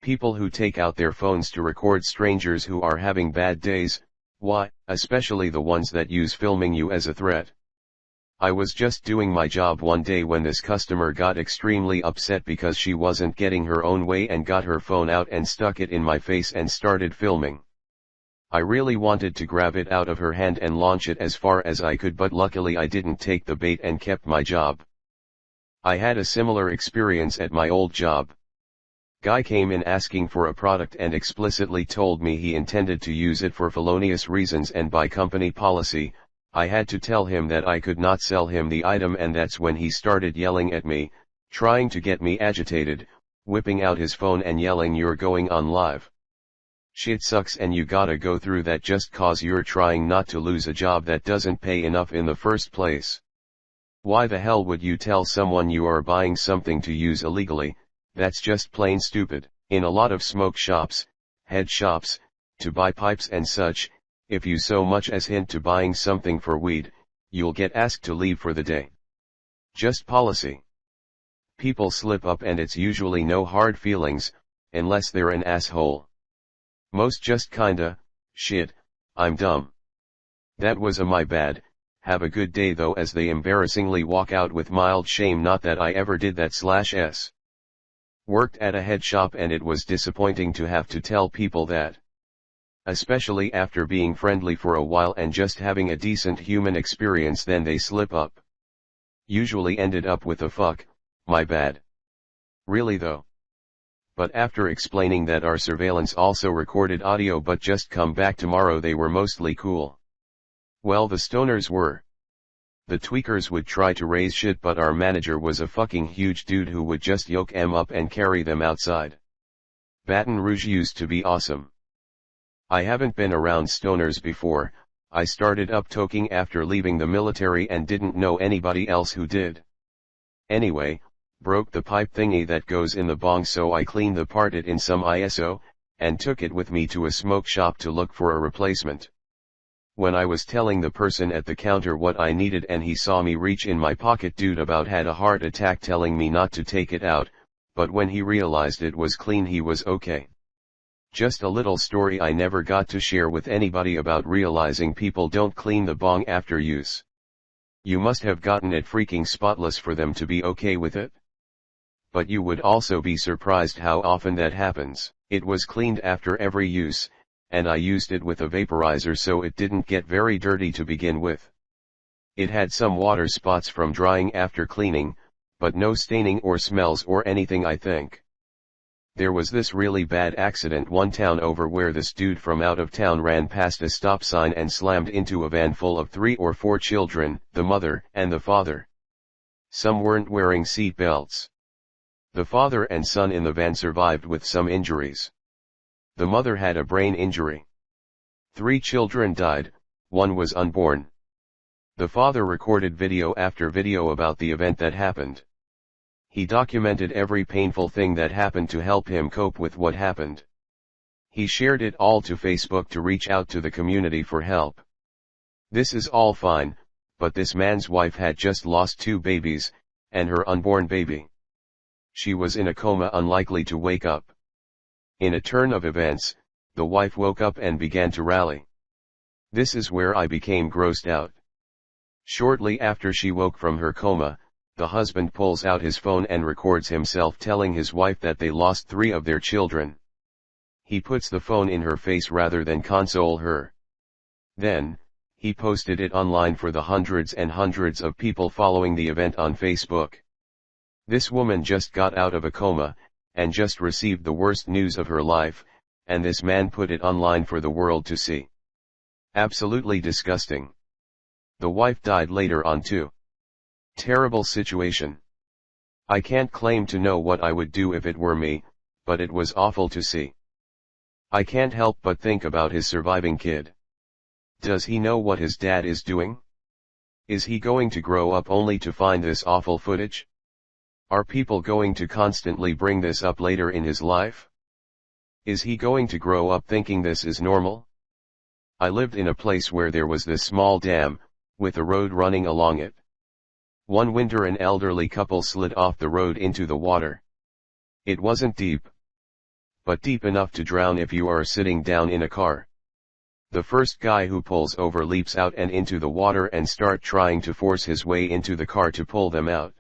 People who take out their phones to record strangers who are having bad days, why, especially the ones that use filming you as a threat. I was just doing my job one day when this customer got extremely upset because she wasn't getting her own way and got her phone out and stuck it in my face and started filming. I really wanted to grab it out of her hand and launch it as far as I could, but luckily I didn't take the bait and kept my job. I had a similar experience at my old job. Guy came in asking for a product and explicitly told me he intended to use it for felonious reasons, and by company policy, I had to tell him that I could not sell him the item, and that's when he started yelling at me, trying to get me agitated, whipping out his phone and yelling, "You're going on live. Shit sucks and you gotta go through that just cause you're trying not to lose a job that doesn't pay enough in the first place. Why the hell would you tell someone you are buying something to use illegally? That's just plain stupid." In a lot of smoke shops, head shops, to buy pipes and such, if you so much as hint to buying something for weed, you'll get asked to leave for the day. Just policy. People slip up and it's usually no hard feelings, unless they're an asshole. Most just kinda, "Shit, I'm dumb. That was my bad, have a good day though," as they embarrassingly walk out with mild shame. Not that I ever did that /s. Worked at a head shop and it was disappointing to have to tell people that. Especially after being friendly for a while and just having a decent human experience, then they slip up. Usually ended up with a "fuck, my bad." Really though. But after explaining that our surveillance also recorded audio but just come back tomorrow, they were mostly cool. Well, the stoners were. The tweakers would try to raise shit, but our manager was a fucking huge dude who would just yoke them up and carry them outside. Baton Rouge used to be awesome. I haven't been around stoners before. I started up toking after leaving the military and didn't know anybody else who did. Anyway, broke the pipe thingy that goes in the bong, so I cleaned the part it in some ISO, and took it with me to a smoke shop to look for a replacement. When I was telling the person at the counter what I needed and he saw me reach in my pocket, dude about had a heart attack telling me not to take it out, but when he realized it was clean he was okay. Just a little story I never got to share with anybody about realizing people don't clean the bong after use. You must have gotten it freaking spotless for them to be okay with it. But you would also be surprised how often that happens. It was cleaned after every use, and I used it with a vaporizer so it didn't get very dirty to begin with. It had some water spots from drying after cleaning, but no staining or smells or anything, I think. There was this really bad accident one town over where this dude from out of town ran past a stop sign and slammed into a van full of 3 or 4 children, the mother and the father. Some weren't wearing seat belts. The father and son in the van survived with some injuries. The mother had a brain injury. 3 children died, 1 was unborn. The father recorded video after video about the event that happened. He documented every painful thing that happened to help him cope with what happened. He shared it all to Facebook to reach out to the community for help. This is all fine, but this man's wife had just lost 2 babies, and her unborn baby. She was in a coma, unlikely to wake up. In a turn of events, the wife woke up and began to rally. This is where I became grossed out. Shortly after she woke from her coma, the husband pulls out his phone and records himself telling his wife that they lost 3 of their children. He puts the phone in her face rather than console her. Then, he posted it online for the hundreds and hundreds of people following the event on Facebook. This woman just got out of a coma, and just received the worst news of her life, and this man put it online for the world to see. Absolutely disgusting. The wife died later on too. Terrible situation. I can't claim to know what I would do if it were me, but it was awful to see. I can't help but think about his surviving kid. Does he know what his dad is doing? Is he going to grow up only to find this awful footage? Are people going to constantly bring this up later in his life? Is he going to grow up thinking this is normal? I lived in a place where there was this small dam, with a road running along it. One winter an elderly couple slid off the road into the water. It wasn't deep. but deep enough to drown if you are sitting down in a car. The first guy who pulls over leaps out and into the water and start trying to force his way into the car to pull them out.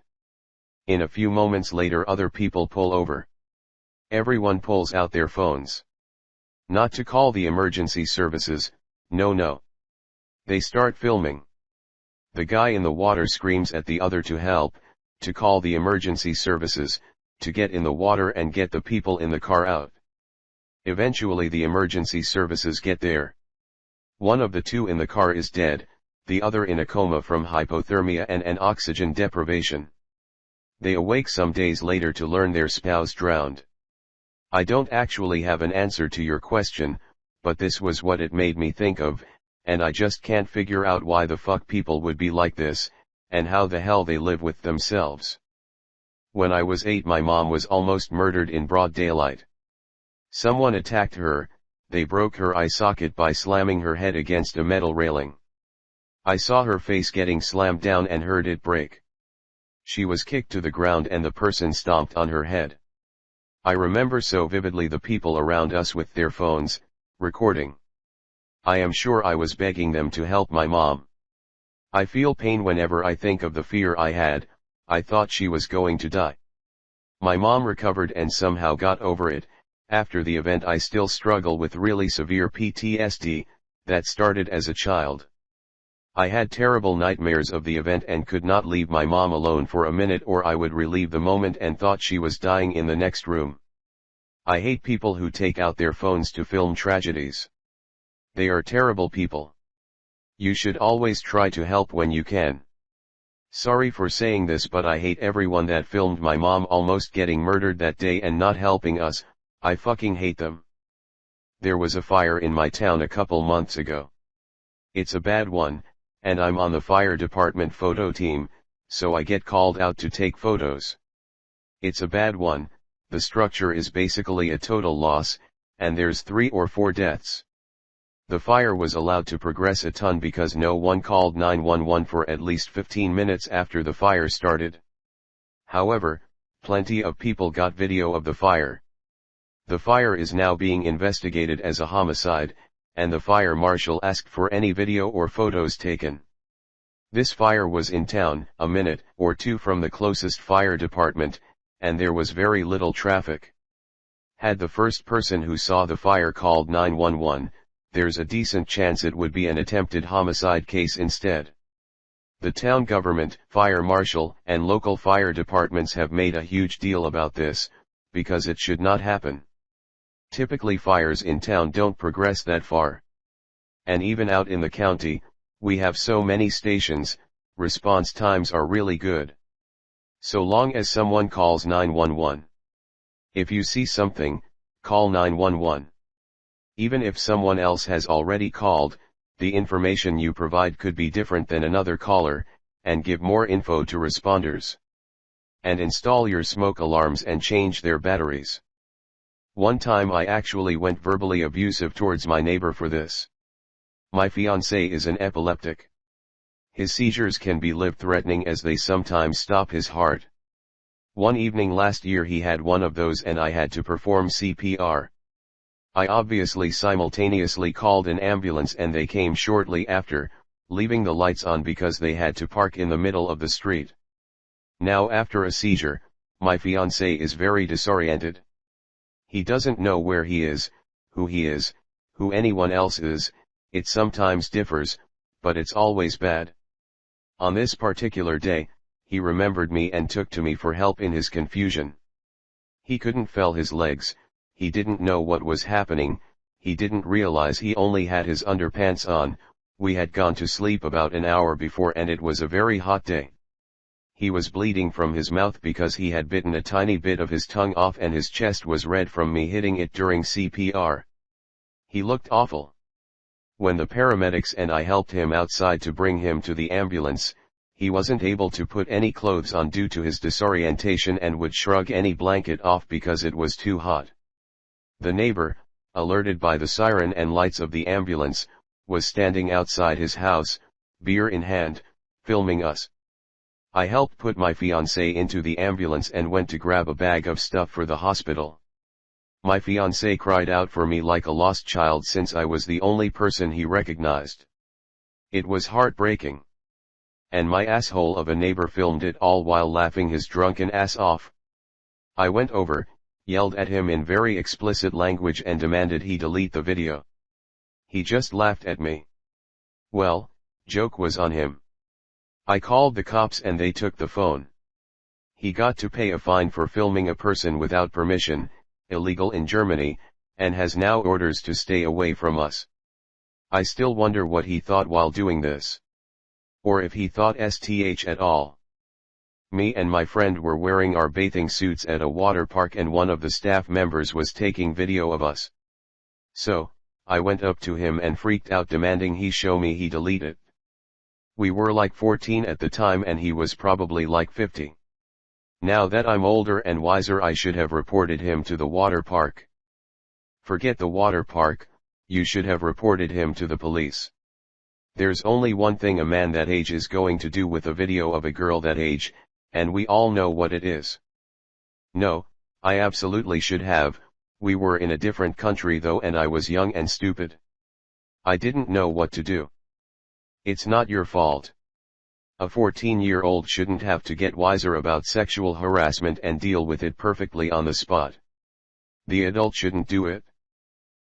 In a few moments later other people pull over. Everyone pulls out their phones. Not to call the emergency services, no. They start filming. The guy in the water screams at the other to help, to call the emergency services, to get in the water and get the people in the car out. Eventually the emergency services get there. One of the two in the car is dead, the other in a coma from hypothermia and an oxygen deprivation. They awake some days later to learn their spouse drowned. I don't actually have an answer to your question, but this was what it made me think of, and I just can't figure out why the fuck people would be like this, and how the hell they live with themselves. When I was 8 my mom was almost murdered in broad daylight. Someone attacked her, they broke her eye socket by slamming her head against a metal railing. I saw her face getting slammed down and heard it break. She was kicked to the ground and the person stomped on her head. I remember so vividly the people around us with their phones, recording. I am sure I was begging them to help my mom. I feel pain whenever I think of the fear I had. I thought she was going to die. My mom recovered and somehow got over it. After the event I still struggle with really severe PTSD, that started as a child. I had terrible nightmares of the event and could not leave my mom alone for a minute or I would relive the moment and thought she was dying in the next room. I hate people who take out their phones to film tragedies. They are terrible people. You should always try to help when you can. Sorry for saying this but I hate everyone that filmed my mom almost getting murdered that day and not helping us. I fucking hate them. There was a fire in my town a couple months ago. It's a bad one, and I'm on the fire department photo team, so I get called out to take photos. It's a bad one, the structure is basically a total loss, and there's 3 or 4 deaths. The fire was allowed to progress a ton because no one called 911 for at least 15 minutes after the fire started. However, plenty of people got video of the fire. The fire is now being investigated as a homicide, and the fire marshal asked for any video or photos taken. This fire was in town, a minute or 2 from the closest fire department, and there was very little traffic. Had the first person who saw the fire called 911, there's a decent chance it would be an attempted homicide case instead. The town government, fire marshal, and local fire departments have made a huge deal about this, because it should not happen. Typically fires in town don't progress that far. And even out in the county, we have so many stations, response times are really good. So long as someone calls 911. If you see something, call 911. Even if someone else has already called, the information you provide could be different than another caller, and give more info to responders. And install your smoke alarms and change their batteries. One time I actually went verbally abusive towards my neighbor for this. My fiancé is an epileptic. His seizures can be life-threatening as they sometimes stop his heart. One evening last year he had one of those and I had to perform CPR. I obviously simultaneously called an ambulance and they came shortly after, leaving the lights on because they had to park in the middle of the street. Now after a seizure, my fiancé is very disoriented. He doesn't know where he is, who anyone else is. It sometimes differs, but it's always bad. On this particular day, he remembered me and took to me for help in his confusion. He couldn't feel his legs, he didn't know what was happening, he didn't realize he only had his underpants on. We had gone to sleep about an hour before and it was a very hot day. He was bleeding from his mouth because he had bitten a tiny bit of his tongue off and his chest was red from me hitting it during CPR. He looked awful. When the paramedics and I helped him outside to bring him to the ambulance, he wasn't able to put any clothes on due to his disorientation and would shrug any blanket off because it was too hot. The neighbor, alerted by the siren and lights of the ambulance, was standing outside his house, beer in hand, filming us. I helped put my fiancé into the ambulance and went to grab a bag of stuff for the hospital. My fiancé cried out for me like a lost child since I was the only person he recognized. It was heartbreaking. And my asshole of a neighbor filmed it all while laughing his drunken ass off. I went over, yelled at him in very explicit language and demanded he delete the video. He just laughed at me. Well, joke was on him. I called the cops and they took the phone. He got to pay a fine for filming a person without permission, illegal in Germany, and has now orders to stay away from us. I still wonder what he thought while doing this. Or if he thought STH at all. Me and my friend were wearing our bathing suits at a water park and one of the staff members was taking video of us. So, I went up to him and freaked out demanding he show me he delete it. We were like 14 at the time and he was probably like 50. Now that I'm older and wiser, I should have reported him to the water park. Forget the water park, you should have reported him to the police. There's only one thing a man that age is going to do with a video of a girl that age, and we all know what it is. No, I absolutely should have. We were in a different country though and I was young and stupid. I didn't know what to do. It's not your fault. A 14-year-old shouldn't have to get wiser about sexual harassment and deal with it perfectly on the spot. The adult shouldn't do it.